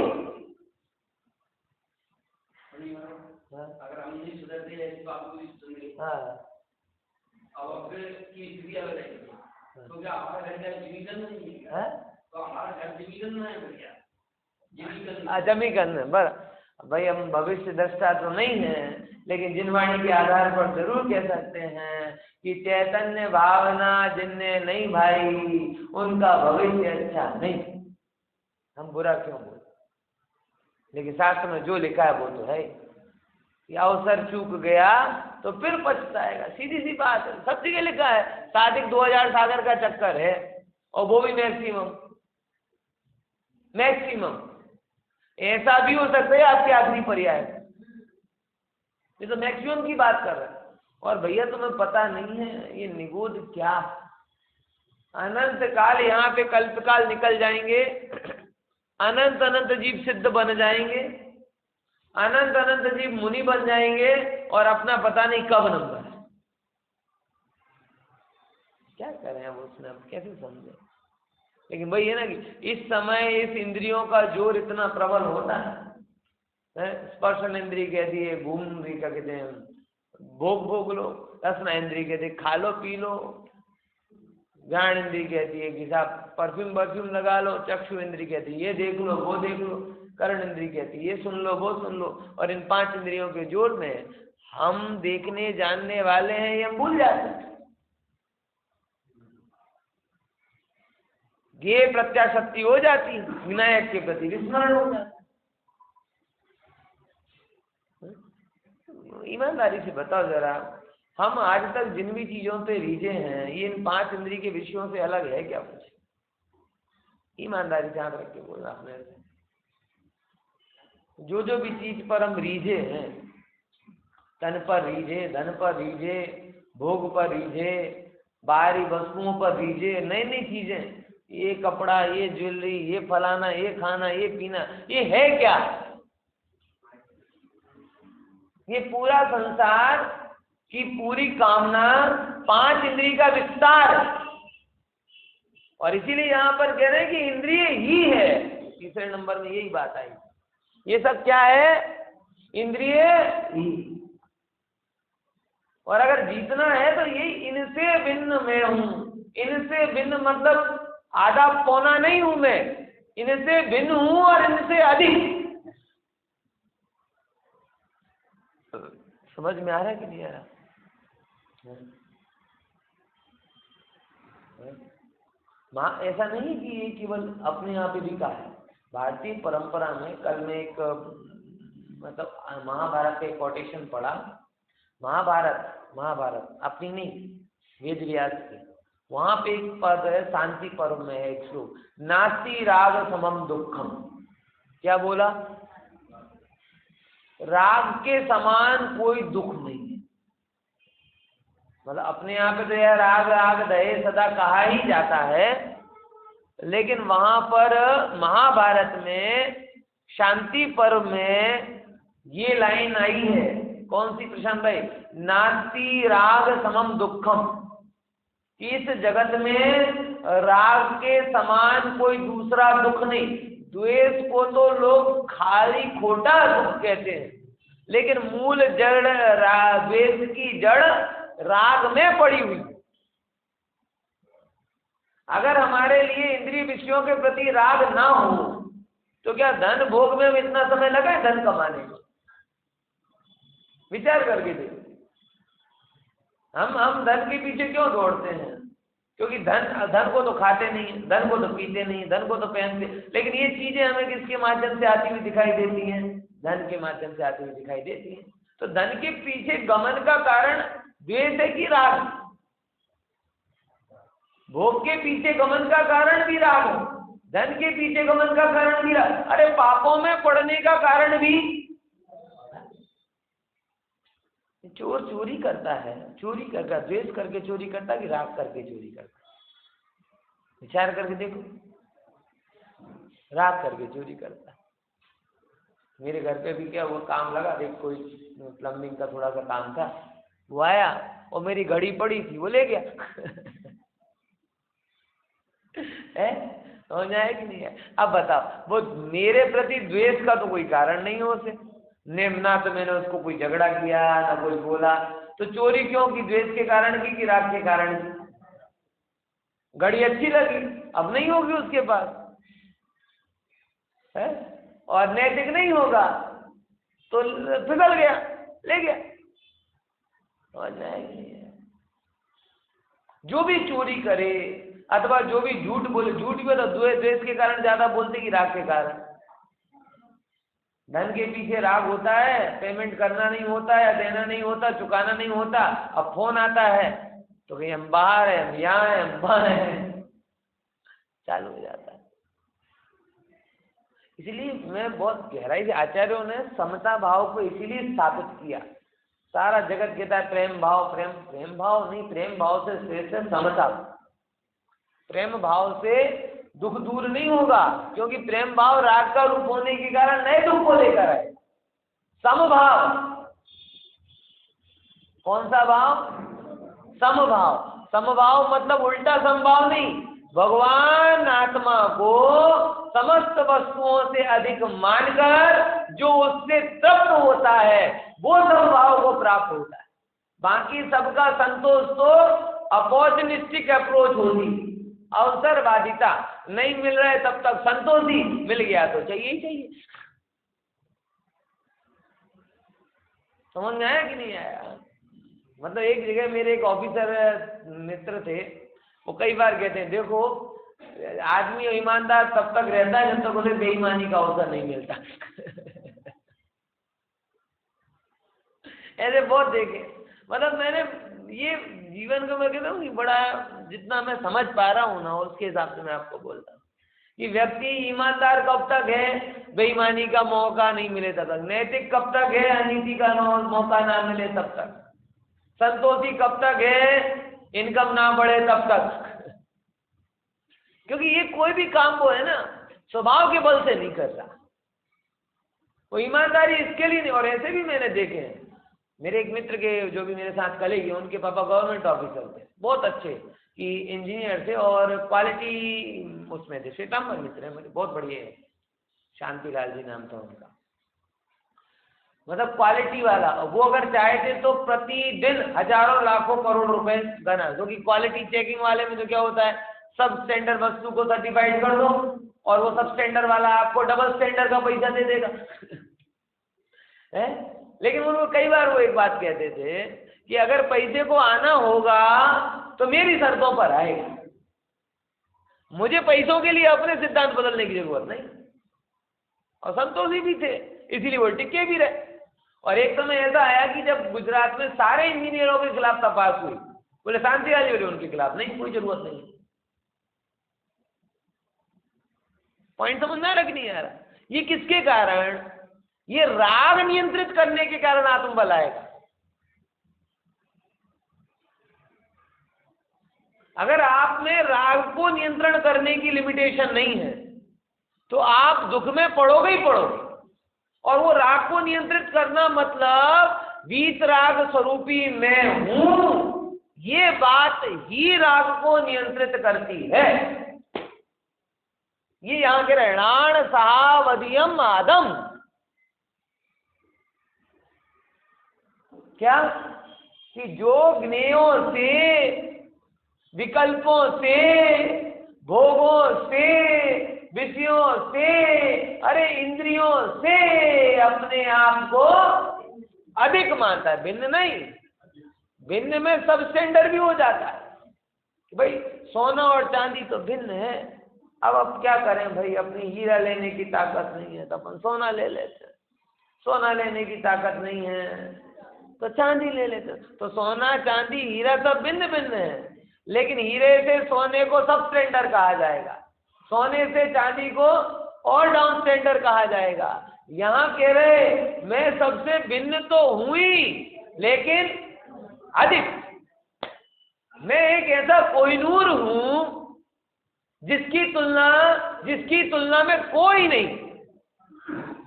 अगर हम नहीं सुधरते तो आपको भी सुधरेंगे। अब की स्थिति अलग है, तो क्या हमारा घर डिवीजन नहीं है? तो हमारा घर डिवीजन में है भैया,
जमीकरण बर भाई, हम भविष्य दृष्टा तो नहीं है, लेकिन जिनवाणी के आधार पर जरूर कह सकते हैं कि चैतन्य भावना जिनने नहीं भाई उनका भविष्य अच्छा नहीं। हम बुरा क्यों बोले, लेकिन शास्त्र में जो लिखा है वो तो है। या अवसर चूक गया तो फिर पछताएगा, सीधी सी बात है, सब जगह लिखा है। सादिक 2000 सागर का चक्कर है, और वो भी मैक्सिमम। ऐसा भी हो सकता है आपके आखिरी पर्याय, ये तो मैक्सिमम की बात कर रहे हैं। और भैया तुम्हें पता नहीं है ये निगोद क्या, अनंत काल यहाँ पे कल्पकाल निकल जाएंगे, अनंत अनंत जीव सिद्ध बन जाएंगे, अनंत अनंत जीव मुनि बन जाएंगे, और अपना पता नहीं कब नंबर है। क्या करें अब उसमें, अब कैसे समझे। लेकिन वही है ना कि इस समय इस इंद्रियों का जोर इतना प्रबल होता है। स्पर्शन इंद्रिय कहती है घूम इंद्रिय का कहते हैं भोग लो, रसना इंद्रिय कहते हैं खा लो पी लो, घ्राण इंद्रिय कहती है कि साहब परफ्यूम लगा लो, चक्षु इंद्रिय कहती है ये देख लो वो देख लो, कर्ण इंद्रिय कहती है ये सुन लो वो सुन लो। और इन 5 इंद्रियों के जोर में हम देखने जानने वाले हैं, ये हम भूल जाते हैं। ये प्रत्याशक्ति हो जाती है, विनायक के प्रति विस्मरण हो जाता है। ईमानदारी से बताओ जरा, हम आज तक जिन भी चीजों पे रीझे हैं ये इन 5 इंद्रिय के विषयों से अलग है क्या कुछ? ईमानदारी से हाथ रख के बोलना अपने से। जो भी चीज पर हम रीझे हैं, तन पर रीझे, धन पर रीझे, भोग पर रीझे, बाहरी वस्तुओं पर रीझे, नई नई चीजें, ये कपड़ा, ये ज्वेलरी, ये फलाना, ये खाना, ये पीना, ये है क्या? ये पूरा संसार की पूरी कामना 5 इंद्रिय का विस्तार है। और इसीलिए यहाँ पर कह रहे हैं कि इंद्रिय ही है। तीसरे नंबर में यही बात आई, ये सब क्या है? इंद्रिय ही। और अगर जीतना है तो यही इनसे भिन्न मैं हूं। इनसे भिन्न मतलब आधा पौना नहीं हूं मैं, इनसे भिन्न हूं और इनसे अधिक। समझ में आ रहा है कि नहीं आ रहा? ऐसा नहीं कि ये केवल अपने यहाँ पे भी कहा है। भारतीय परंपरा में कल मैं एक मतलब महाभारत का कोटेशन पढ़ा। महाभारत अपनी नहीं, वेद व्यास की। वहां पे एक पद है, शांति पर्व में है एक श्लोक, नास्ति राग समम दुखम। क्या बोला? राग के समान कोई दुख नहीं है। मतलब अपने यहाँ पे तो यह राग राग दहे सदा कहा ही जाता है, लेकिन वहां पर महाभारत में शांति पर्व में ये लाइन आई है। कौन सी प्रशांत भाई? नास्ति राग समम दुखम। इस जगत में राग के समान कोई दूसरा दुख नहीं। द्वेष को तो लोग खाली खोटा दुख कहते हैं, लेकिन मूल जड़ द्वेष की जड़ राग में पड़ी हुई। अगर हमारे लिए इंद्रिय विषयों के प्रति राग ना हो तो क्या धन भोग में इतना समय लगा है धन कमाने में? विचार करके देखो। हम धन के पीछे क्यों दौड़ते हैं? क्योंकि धन को तो खाते नहीं, धन को तो पीते नहीं, धन को तो पहनते, लेकिन ये चीजें हमें किसके माध्यम से आती हुई दिखाई देती हैं? धन के माध्यम से आती हुई दिखाई देती हैं। तो धन के पीछे गमन का कारण द्वेष है कि राग? भोग के पीछे गमन का कारण भी राग है, धन के पीछे गमन का कारण भी राग। अरे पापों में पड़ने का कारण भी। चोर चोरी करता है, चोरी करता, द्वेष करके चोरी करता कि राग करके चोरी करता? विचार करके देखो, राग करके चोरी करता। मेरे घर पे भी क्या वो काम लगा, देख कोई प्लम्बिंग का थोड़ा सा काम था, वो आया और मेरी घड़ी पड़ी थी, वो ले गया। है, हो जाए कि नहीं है? अब बताओ, वो मेरे प्रति द्वेष का तो कोई कारण नहीं हो उसे, ना तो मैंने उसको कोई झगड़ा किया ना कोई बोला, तो चोरी क्यों की? द्वेष के कारण की राग के कारण की? घड़ी अच्छी लगी, अब नहीं होगी उसके पास है, और नैतिक नहीं होगा तो फिसल गया, ले गया। और नहीं, जो भी चोरी करे अथवा जो भी झूठ बोले, झूठ भी तो द्वेष के कारण ज्यादा बोलते कि राग के कारण। धन के पीछे राग होता है, पेमेंट करना नहीं होता या देना नहीं होता, चुकाना नहीं होता, अब फोन आता है तो कहीं हम बाहर है, हम यहाँ है, हम वहाँ है, चालू हो जाता है। इसलिए मैं बहुत गहराई से, आचार्यों ने समता भाव को इसीलिए स्थापित किया। सारा जगत कहता है प्रेम भाव, प्रेम भाव नहीं, प्रेम भाव से श्रेष्ठ है समता। प्रेम भाव से दुख दूर नहीं होगा, क्योंकि प्रेम भाव राग का रूप होने के कारण नए दुख को लेकर आए। समभाव, कौन सा भाव? समभाव। समभाव मतलब उल्टा समभाव नहीं, भगवान आत्मा को समस्त वस्तुओं से अधिक मानकर जो उससे तृप्त होता है वो समभाव को प्राप्त होता है। बाकी सबका संतोष तो अपॉर्चुनिस्टिक अप्रोच होगी, अवसरवादिता। नहीं मिल रहा है तब तक संतोषी, मिल गया तो चाहिए ही चाहिए। समझ में आया कि नहीं आया? मतलब एक जगह मेरे एक ऑफिसर मित्र थे, वो कई बार कहते हैं देखो आदमी ईमानदार तब तक रहता है जब तक उसे बेईमानी का अवसर नहीं मिलता। ऐसे बहुत देखे, मतलब मैंने ये जीवन को मैं कहता हूँ कि बड़ा, जितना मैं समझ पा रहा हूँ ना उसके हिसाब से मैं आपको बोलता हूँ कि व्यक्ति ईमानदार कब तक है, बेईमानी का मौका नहीं मिले तब तक। नैतिक कब तक है, अनीति का मौका ना मिले तब तक। संतोषी कब तक है, इनकम ना बढ़े तब तक। क्योंकि ये कोई भी काम वो है ना स्वभाव के बल से नहीं कर रहा, वो ईमानदारी इसके लिए नहीं। और ऐसे भी मैंने देखे हैं, मेरे एक मित्र के जो भी मेरे साथ कलीग, उनके पापा गवर्नमेंट ऑफिसर थे, बहुत अच्छे कि इंजीनियर थे और क्वालिटी उसमें थे। श्वेतांबर मित्र है मेरे, बहुत बढ़िया है, शांतिलाल जी नाम था उनका, मतलब क्वालिटी वाला। वो अगर चाहते तो प्रतिदिन हजारों लाखों करोड़ रुपए गना, क्योंकि क्वालिटी चेकिंग वाले में तो क्या होता है, सब स्टैंडर्ड वस्तु को सर्टिफाइड कर दो और वो सब स्टैंडर्ड वाला आपको डबल स्टैंडर्ड का पैसा दे देगा। है? लेकिन उनको कई बार वो एक बात कहते थे कि अगर पैसे को आना होगा तो मेरी शर्तों पर आएगा, मुझे पैसों के लिए अपने सिद्धांत बदलने की जरूरत नहीं। और संतोषी भी थे, इसीलिए वो टिके भी रहे। और एक समय ऐसा आया कि जब गुजरात में सारे इंजीनियरों के खिलाफ तपास हुई, बोले शांति वाली बोले उनके खिलाफ नहीं, कोई जरूरत नहीं। पॉइंट समझ में आ रहा कि नहीं आ रहा? ये किसके कारण? ये राग नियंत्रित करने के कारण आत्मबल आएगा। अगर आप में राग को नियंत्रण करने की लिमिटेशन नहीं है तो आप दुख में पड़ोगे ही पड़ोगे। और वो राग को नियंत्रित करना मतलब वीतराग स्वरूपी मैं हूं, ये बात ही राग को नियंत्रित करती है। ये यहां के रहणाण सहावधियम आदम, क्या कि जो ज्ञेयों से, विकल्पों से, भोगों से, विषयों से, अरे इंद्रियों से अपने आप को अधिक मानता है, भिन्न नहीं। भिन्न में सब स्टैंडर्ड भी हो जाता है कि भाई सोना और चांदी तो भिन्न है, अब क्या करें भाई, अपनी हीरा लेने की ताकत नहीं है तो अपन सोना ले लेते, सोना लेने की ताकत नहीं है तो चांदी ले लेते। तो सोना चांदी हीरा सब भिन्न भिन्न है, लेकिन हीरे से सोने को सब स्टैंडर्ड कहा जाएगा, सोने से चांदी को और डाउन स्टैंडर्ड कहा जाएगा। यहाँ कह रहे मैं सबसे भिन्न तो हूं ही, लेकिन अधिक। मैं एक ऐसा कोहिनूर हूं जिसकी तुलना में कोई नहीं।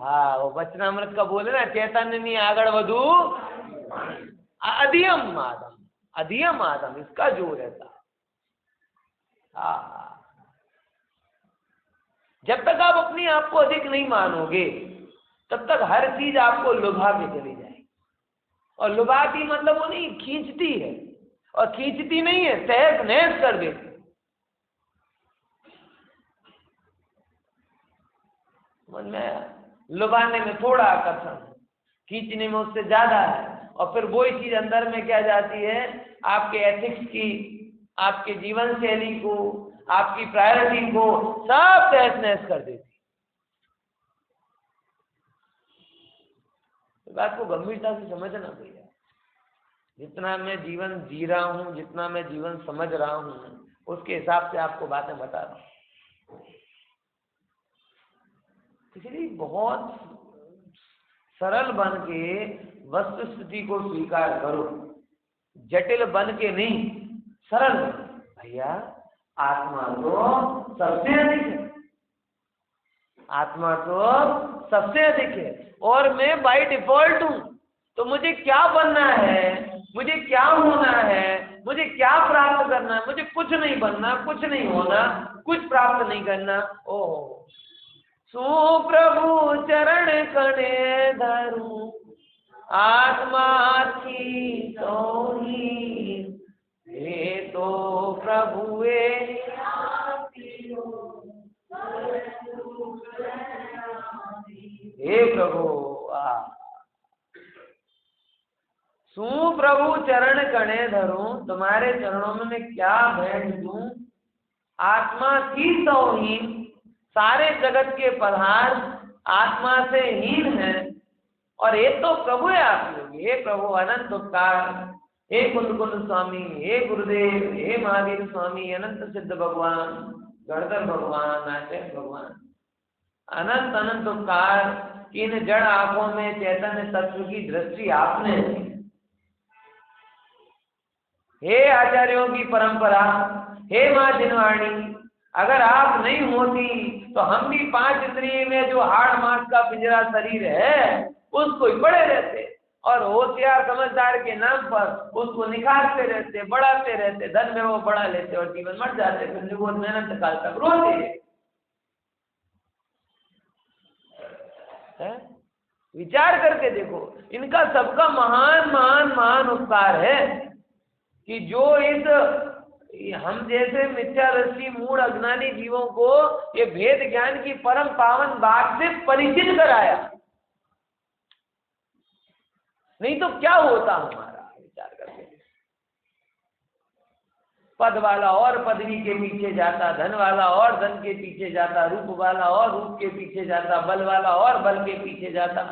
हाँ, वो वचनामृत का बोले ना, चैतन्य नहीं आगड़ वधु अधियम आदम, अधियम आदम, इसका जोर रहता। हाँ, जब तक आप अपनी आप को अधिक नहीं मानोगे तब तक हर चीज आपको लुभा के चली जाएगी। और लुभाती मतलब वो नहीं, खींचती है, और खींचती नहीं है, तहस नहस कर देती। समझ में आया? लुभाने में थोड़ा आकर्षण, खींचने में उससे ज्यादा है। और फिर वही चीज अंदर में क्या जाती है, आपके एथिक्स की, आपके जीवन शैली को, आपकी प्रायोरिटी को सब तहस नहस कर देती। तो बात को गंभीरता से समझना भैया। जितना मैं जीवन जी रहा हूं, जितना मैं जीवन समझ रहा हूं, उसके हिसाब से आपको बातें बता रहा हूं। इसलिए बहुत सरल बन के वस्तु स्थिति को स्वीकार करो, जटिल बन के नहीं, सरल भैया। आत्मा तो सबसे अधिक है, आत्मा तो सबसे अधिक है, और मैं बाय डिफॉल्ट हूं। तो मुझे क्या बनना है, मुझे क्या होना है, मुझे क्या प्राप्त करना है? मुझे कुछ नहीं बनना, कुछ नहीं होना, कुछ प्राप्त नहीं करना। ओह, सुप्रभु चरण कणे धरूं, आत्मा की सोही, हे तो प्रभुए हे प्रभु। सुप्रभु चरण कणे धरूं, तुम्हारे चरणों में मैं क्या भेंट दूं? आत्मा की सोही, सारे जगत के पदार्थ आत्मा से हीन है, और ये तो प्रभु है आप लोग। हे प्रभु अनंत उपकार, हे कुंद कुंद स्वामी, हे गुरुदेव, हे महावीर स्वामी, अनंत सिद्ध भगवान, गणधर भगवान, आचार्य भगवान, अनंत अनंत उपकार कि इन जड़ आंखों में चैतन्य तत्व की दृष्टि आपने। हे आचार्यों की परंपरा, हे माँ जिनवाणी, अगर आप नहीं होती तो हम भी 5 इंद्रिय में जो हाड़ मांस का पिंजरा शरीर है उसको ही पड़े रहते, और होशियार समझदार के नाम पर उसको निखारते रहते, बढ़ाते रहते, धन में वो बढ़ा लेते और जीवन मर जाते, फिर वो मेहनत काल तक रोते हैं। विचार करके देखो, इनका सबका महान महान महान उपकार है कि जो इस हम जैसे मिथ्या दृष्टि मूढ़ अज्ञानी जीवों को ये भेद ज्ञान की परम पावन बात से परिचित कराया। नहीं तो क्या होता हमारा, विचार करके। पद वाला और पदवी के पीछे जाता, धन वाला और धन के पीछे जाता, रूप वाला और रूप के पीछे जाता, बल वाला और बल के पीछे जाता,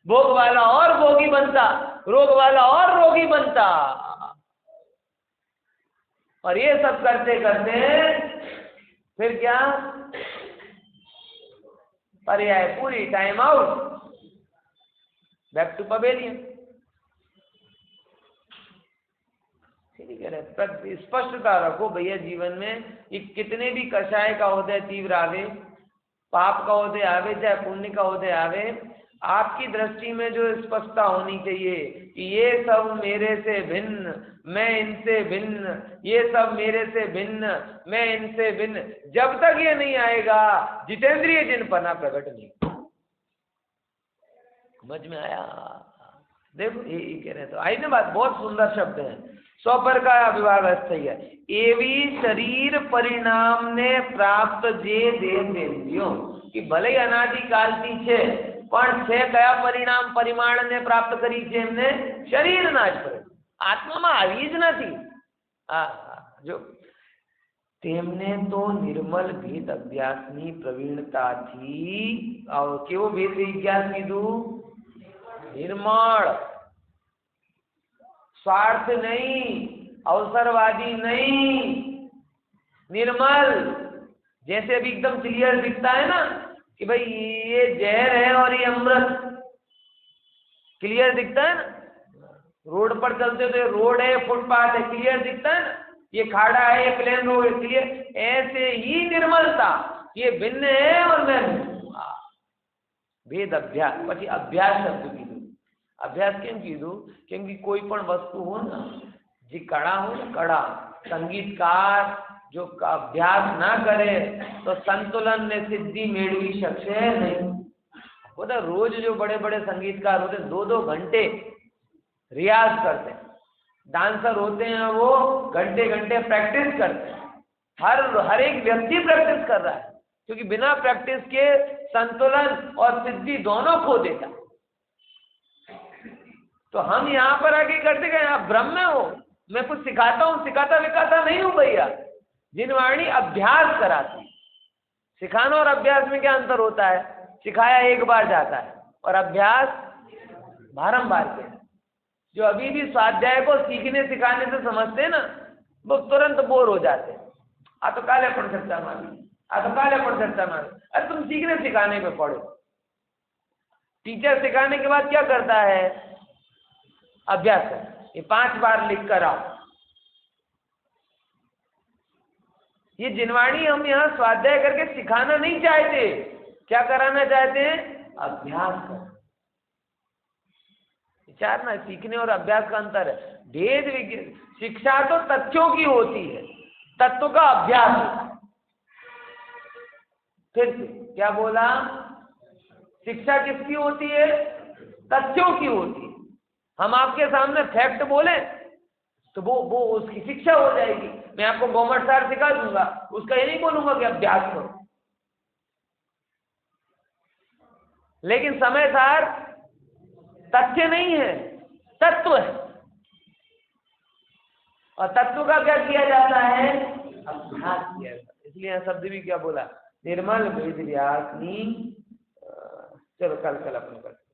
भोग वाला और भोगी बनता, रोग वाला और रोगी बनता। और ये सब करते करते फिर क्या, पर्याय पूरी, time out, back to pavilion. स्पष्टता रखो भैया जीवन में, कि कितने भी कषाय का उदय तीव्र आवे, पाप का उदय आवे चाहे पुण्य का उदय आवे, आपकी दृष्टि में जो स्पष्टता होनी चाहिए कि ये सब मेरे से भिन्न, मैं इनसे भिन्न, ये सब मेरे से भिन्न, मैं इनसे भिन्न, जब तक ये नहीं आएगा जितेंद्रिय जिनपना प्रकट नहीं। समझ में आया? देखो ये कह रहे, तो आई ना बात, बहुत सुंदर शब्द है। स्वपर का विभाग सही है। एवी शरीर परिणाम ने प्राप्त जे देन्द्रियों कि भले अनादिकाल थी छे, પણ છે કયા પરિણામ પરિમાણને પ્રાપ્ત કરી છે એમને? શરીરના જ પરિણામ, આત્મામાં આવી જ નથી। જો તેમને તો નિર્મલ ભેદ અભ્યાસની પ્રવીણતાથી, કેવો ભેદ વિજ્ઞાન કીધું? निर्मल, स्वार्थ नहीं, अवसरवादी नहीं, निर्मल। जैसे अभी एकदम क्लियर दिखता है ना कि भाई ये जहर है और ये अमृत, क्लियर दिखता है ना। रोड पर चलते तो ये रोड है, फुटपाथ है, क्लियर दिखता है ना। ये खाड़ा है, ये प्लेन रोड है, क्लियर। ऐसे ही निर्मलता, ये भिन्न है और मैं भेद अभ्यास। પછી અભ્યાસ શબ્દ કીધું। અભ્યાસ કેમ કીધું? કેમ કે કોઈ પણ વસ્તુ હોય ને, જે કળા હોય ને, કળા, સંગીતકાર जो अभ्यास ना करे तो संतुलन ने सिद्धि मेड़वी शख्स नहीं। वो तो रोज जो बड़े बड़े संगीतकार होते 2-2 घंटे रियाज करते हैं, डांसर होते हैं वो घंटे घंटे प्रैक्टिस करते हैं, हर एक व्यक्ति प्रैक्टिस कर रहा है, क्योंकि बिना प्रैक्टिस के संतुलन और सिद्धि दोनों खो देता। तो हम यहाँ पर आके करते गए, आप ब्रह्म हो, मैं कुछ सिखाता हूँ, सिखाता विकाता नहीं हूँ भैया। जिनवाणी अभ्यास कराती। सिखाना और अभ्यास में क्या अंतर होता है? सिखाया एक बार जाता है और अभ्यास बारंबार के। जो अभी भी स्वाध्याय को सीखने सिखाने से समझते हैं ना, वो तुरंत बोर हो जाते हैं। आ तो काले पढ़ सकता मानी, आ तो काले पढ़ सकता मानी। अरे तुम सीखने सिखाने में पढ़ो। टीचर सिखाने के बाद क्या करता है? अभ्यास कर, ये 5 बार लिख कर आओ। ये जिनवाणी हम यहाँ स्वाध्याय करके सिखाना नहीं चाहते, क्या कराना चाहते हैं? अभ्यास कर। विचार ना, सीखने और अभ्यास का अंतर है। भेद विज्ञान, शिक्षा तो तथ्यों की होती है, तत्व का अभ्यास होता है। फिर से क्या बोला? शिक्षा किसकी होती है? तथ्यों की होती है। हम आपके सामने फैक्ट बोले तो वो उसकी शिक्षा हो जाएगी। मैं आपको गौमट सार सिखा दूंगा, उसका ये नहीं बोलूंगा कि अभ्यास करो। लेकिन समय सार तथ्य नहीं है, तत्व है। और तत्व का क्या किया जाता है? अभ्यास किया जाता है। इसलिए यहां शब्द भी क्या बोला? निर्मल वेद व्यासनी। चलो कल अपन करते।